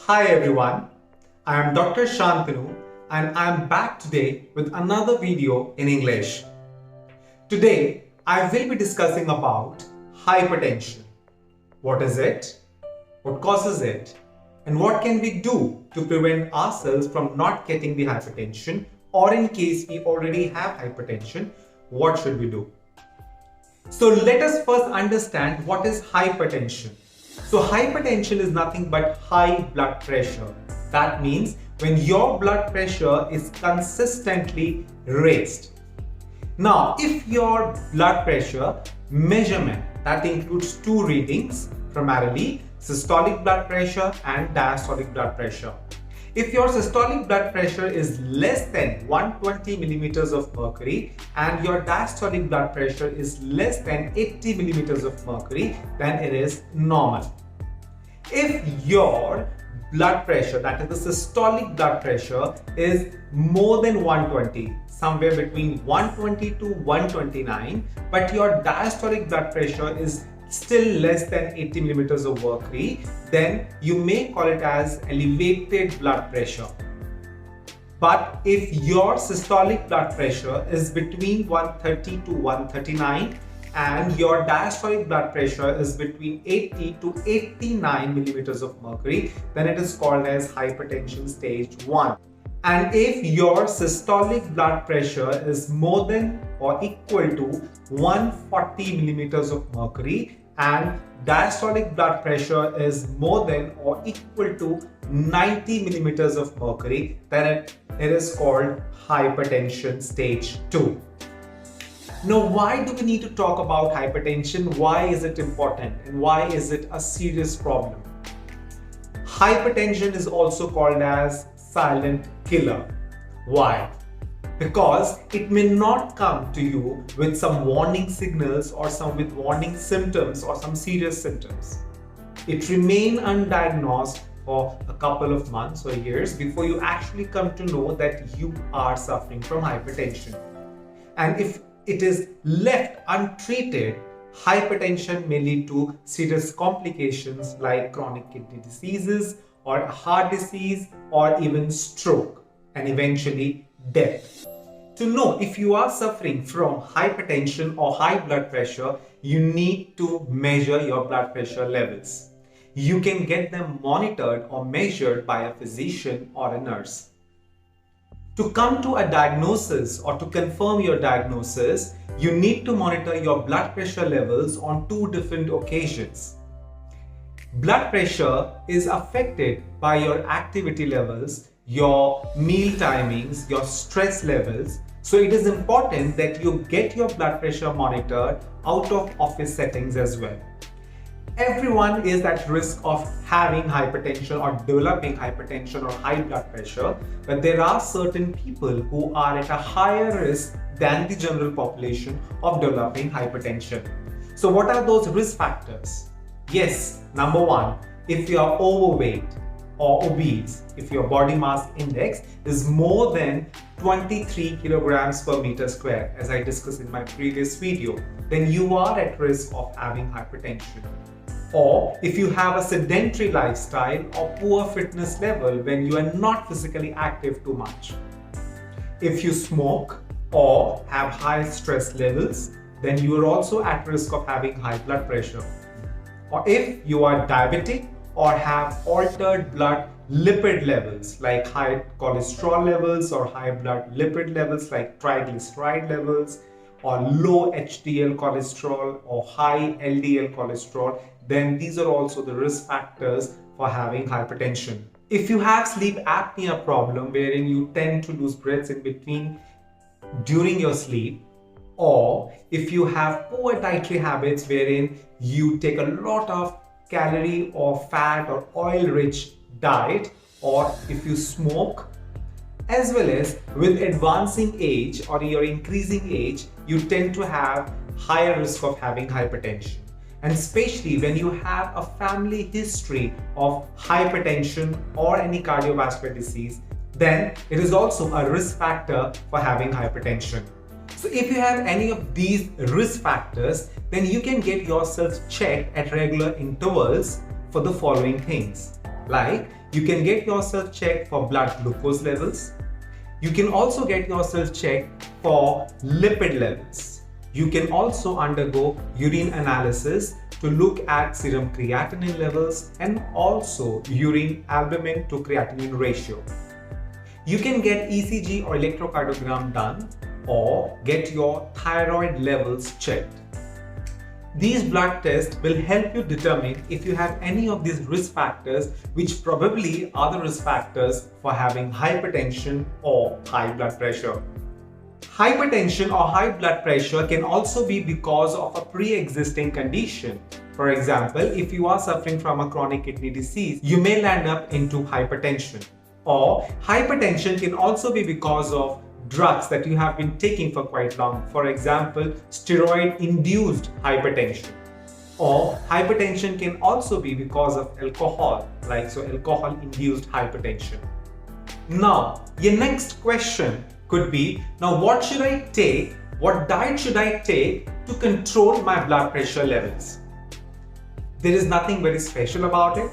Hi everyone, I am Dr. Shantanu and I am back today with another video in English. Today I will be discussing about hypertension. What is it? What causes it? And what can we do to prevent ourselves from not getting the hypertension, or in case we already have hypertension, what should we do? So let us first understand what is hypertension. So hypertension is nothing but high blood pressure. That means when your blood pressure is consistently raised. Now, if your blood pressure measurement, that includes two readings, primarily systolic blood pressure and diastolic blood pressure. If your systolic blood pressure is less than 120 millimeters of mercury and your diastolic blood pressure is less than 80 millimeters of mercury, then it is normal. If your blood pressure, that is the systolic blood pressure, is more than 120, somewhere between 120 to 129, but your diastolic blood pressure is still less than 80 millimeters of mercury, then you may call it as elevated blood pressure. But if your systolic blood pressure is between 130 to 139 and your diastolic blood pressure is between 80 to 89 millimeters of mercury, then it is called as hypertension stage 1. And if your systolic blood pressure is more than or equal to 140 millimeters of mercury and diastolic blood pressure is more than or equal to 90 millimeters of mercury, then it is called hypertension stage 2. Now, why do we need to talk about hypertension? Why is it important and why is it a serious problem? Hypertension is also called as silent killer. Why? Because it may not come to you with some warning signals or some with warning symptoms or some serious symptoms. It remains undiagnosed for a couple of months or years before you actually come to know that you are suffering from hypertension. And if it is left untreated, hypertension may lead to serious complications like chronic kidney diseases or heart disease or even stroke and eventually death. To know if you are suffering from hypertension or high blood pressure, you need to measure your blood pressure levels. You can get them monitored or measured by a physician or a nurse. To come to a diagnosis or to confirm your diagnosis, you need to monitor your blood pressure levels on two different occasions. Blood pressure is affected by your activity levels, your meal timings, your stress levels. So it is important that you get your blood pressure monitored out of office settings as well. Everyone is at risk of having hypertension or developing hypertension or high blood pressure, but there are certain people who are at a higher risk than the general population of developing hypertension. So what are those risk factors? Yes, number one, if you are overweight or obese, if your body mass index is more than 23 kilograms per meter square, as I discussed in my previous video, then you are at risk of having hypertension. Or if you have a sedentary lifestyle or poor fitness level when you are not physically active too much. If you smoke or have high stress levels, then you are also at risk of having high blood pressure. Or if you are diabetic or have altered blood lipid levels like high cholesterol levels or high blood lipid levels like triglyceride levels or low HDL cholesterol or high LDL cholesterol, then these are also the risk factors for having hypertension. If you have sleep apnea problem wherein you tend to lose breaths in between during your sleep, or if you have poor dietary habits wherein you take a lot of calorie or fat or oil rich diet, or if you smoke, as well as with advancing age or your increasing age, you tend to have higher risk of having hypertension. And especially when you have a family history of hypertension or any cardiovascular disease, then it is also a risk factor for having hypertension. So if you have any of these risk factors, then you can get yourself checked at regular intervals for the following things. Like, you can get yourself checked for blood glucose levels. You can also get yourself checked for lipid levels. You can also undergo urine analysis to look at serum creatinine levels and also urine albumin to creatinine ratio. You can get ECG or electrocardiogram done or get your thyroid levels checked. These blood tests will help you determine if you have any of these risk factors, which probably are the risk factors for having hypertension or high blood pressure. Hypertension or high blood pressure can also be because of a pre-existing condition. For example, if you are suffering from a chronic kidney disease, you may land up into hypertension. Or hypertension can also be because of drugs that you have been taking for quite long. For example, steroid-induced hypertension. Or hypertension can also be because of alcohol, alcohol-induced hypertension. Now, your next question could be, now what should I take? What diet should I take to control my blood pressure levels? There is nothing very special about it.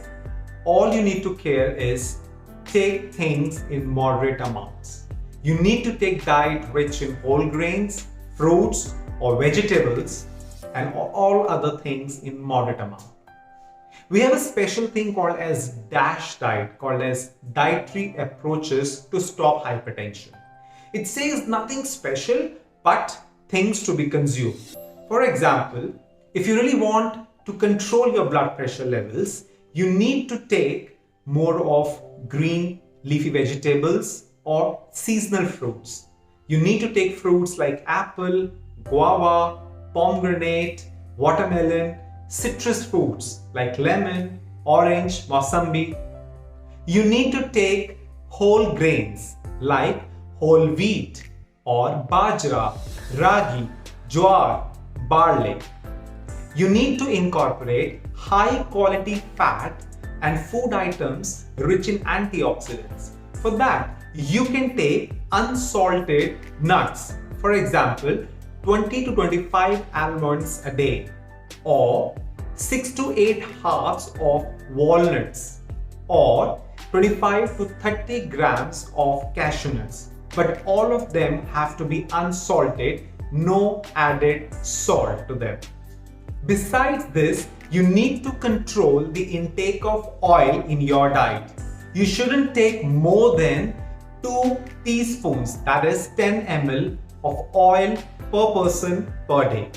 All you need to care is take things in moderate amounts. You need to take diet rich in whole grains, fruits or vegetables, and all other things in moderate amount. We have a special thing called as DASH diet, called as Dietary Approaches to Stop Hypertension. It says nothing special, but things to be consumed. For example, if you really want to control your blood pressure levels, you need to take more of green leafy vegetables or seasonal fruits. You need to take fruits like apple, guava, pomegranate, watermelon, citrus fruits like lemon, orange, mosambi. You need to take whole grains like whole wheat or bajra, ragi, jowar, barley. You need to incorporate high quality fat and food items rich in antioxidants. For that, you can take unsalted nuts. For example, 20 to 25 almonds a day or 6 to 8 halves of walnuts or 25 to 30 grams of cashew nuts. But all of them have to be unsalted, no added salt to them. Besides this, you need to control the intake of oil in your diet. You shouldn't take more than 2 teaspoons, that is 10 ml of oil per person per day.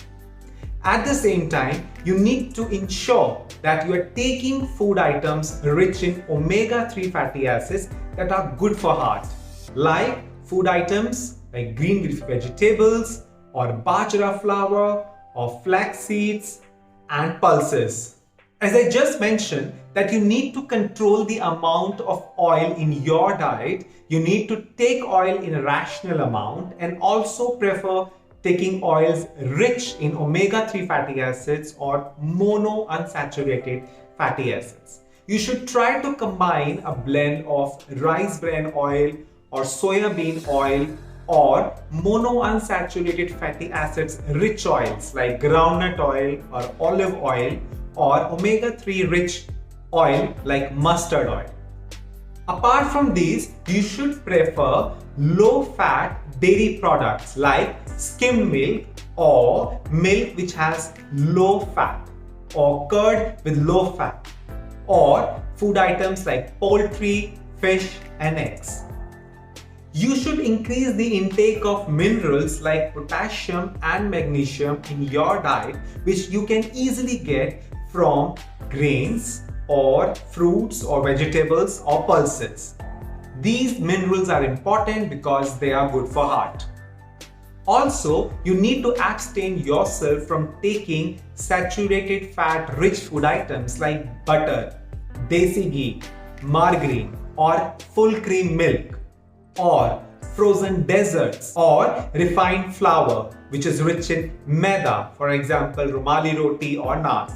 At the same time, you need to ensure that you are taking food items rich in omega-3 fatty acids that are good for heart, like food items like green leafy vegetables or bajra flour or flax seeds and pulses. As I just mentioned, that you need to control the amount of oil in your diet. You need to take oil in a rational amount and also prefer taking oils rich in omega-3 fatty acids or monounsaturated fatty acids. You should try to combine a blend of rice bran oil or soya bean oil or monounsaturated fatty acids rich oils like groundnut oil or olive oil or omega-3 rich oil like mustard oil. Apart from these, you should prefer low-fat dairy products like skimmed milk or milk which has low fat or curd with low fat or food items like poultry, fish and eggs. You should increase the intake of minerals like potassium and magnesium in your diet, which you can easily get from grains or fruits or vegetables or pulses. These minerals are important because they are good for heart. Also, you need to abstain yourself from taking saturated fat rich food items like butter, desi ghee, margarine or full cream milk or frozen desserts or refined flour which is rich in maida, for example rumali roti or naan.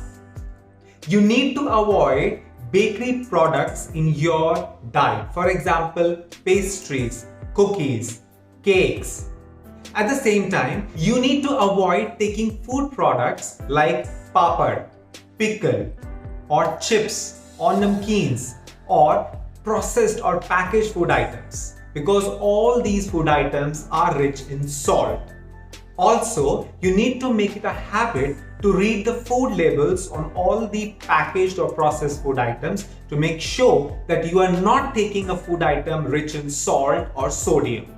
You need to avoid bakery products in your diet, for example pastries, cookies, cakes. At the same time, you need to avoid taking food products like papad, pickle or chips or namkeens or processed or packaged food items, because all these food items are rich in salt. Also, you need to make it a habit to read the food labels on all the packaged or processed food items to make sure that you are not taking a food item rich in salt or sodium.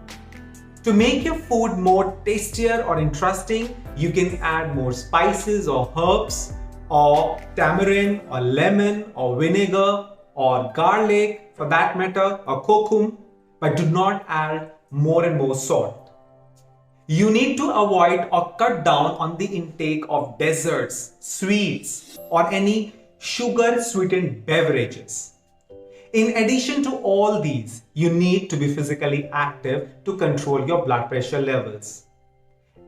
To make your food more tastier or interesting, you can add more spices or herbs, or tamarind or lemon or vinegar or garlic for that matter, or kokum, but do not add more and more salt. You need to avoid or cut down on the intake of desserts, sweets, or any sugar-sweetened beverages. In addition to all these, you need to be physically active to control your blood pressure levels.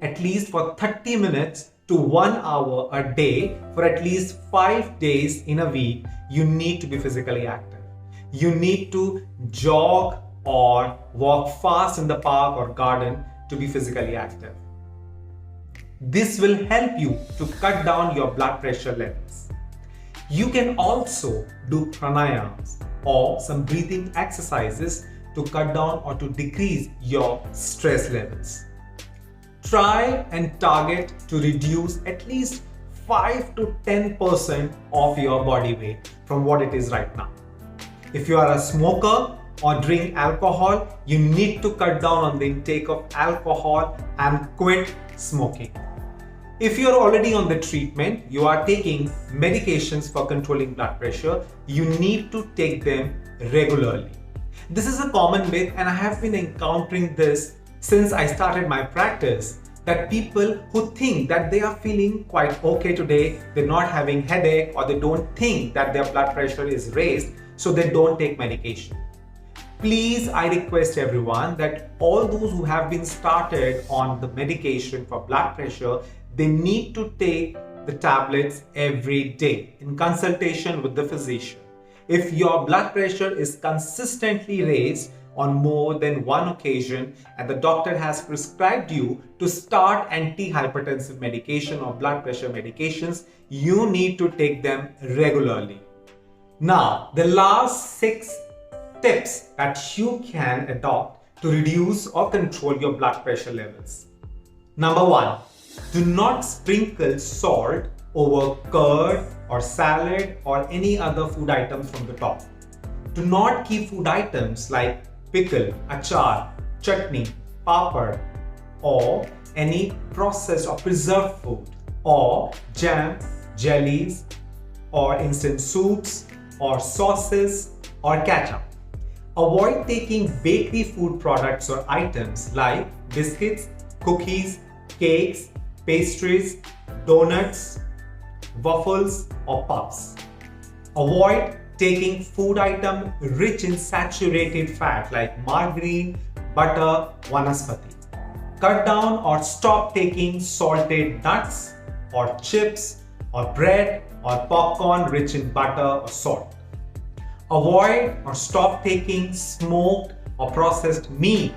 At least for 30 minutes to 1 hour a day for at least 5 days in a week, you need to be physically active. You need to jog or walk fast in the park or garden to be physically active. This will help you to cut down your blood pressure levels. You can also do pranayams or some breathing exercises to cut down or to decrease your stress levels. Try and target to reduce at least 5 to 10% of your body weight from what it is right now. If you are a smoker or drink alcohol, you need to cut down on the intake of alcohol and quit smoking. If you are already on the treatment, you are taking medications for controlling blood pressure, you need to take them regularly. This is a common myth, and I have been encountering this since I started my practice, that people who think that they are feeling quite okay today, they're not having headache, or they don't think that their blood pressure is raised, so they don't take medication. Please, I request everyone that all those who have been started on the medication for blood pressure, they need to take the tablets every day in consultation with the physician. If your blood pressure is consistently raised on more than one occasion and the doctor has prescribed you to start antihypertensive medication or blood pressure medications, you need to take them regularly. Now, the last 6 tips that you can adopt to reduce or control your blood pressure levels. Number 1, do not sprinkle salt over curd or salad or any other food items from the top. Do not keep food items like pickle, achar, chutney, papad, or any processed or preserved food, or jam, jellies, or instant soups, or sauces, or ketchup. Avoid taking bakery food products or items like biscuits, cookies, cakes, pastries, donuts, waffles, or puffs. Avoid taking food items rich in saturated fat like margarine, butter, vanaspati. Cut down or stop taking salted nuts or chips or bread or popcorn rich in butter or salt. Avoid or stop taking smoked or processed meat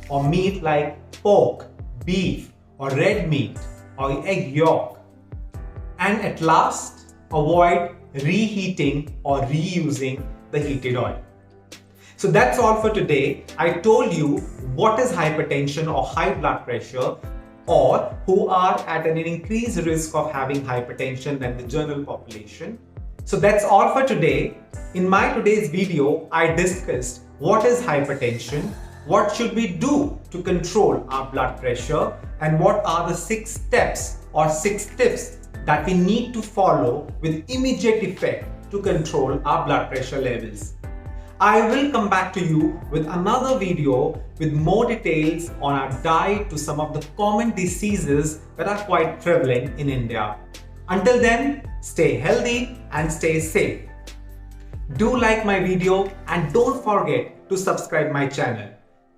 or meat like pork, beef, or red meat or egg yolk. And at last, avoid reheating or reusing the heated oil. So that's all for today. I told you what is hypertension or high blood pressure, or who are at an increased risk of having hypertension than the general population. So that's all for today. In my today's video, I discussed what is hypertension, what should we do to control our blood pressure, and what are the 6 steps or 6 tips that we need to follow with immediate effect to control our blood pressure levels. I will come back to you with another video with more details on our diet to some of the common diseases that are quite prevalent in India. Until then, stay healthy and stay safe. Do like my video and don't forget to subscribe my channel.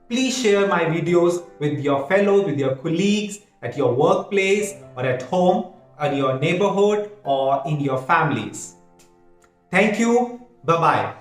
Please share my videos with your fellows, with your colleagues at your workplace or at home, or your neighborhood or in your families. Thank you. Bye-bye.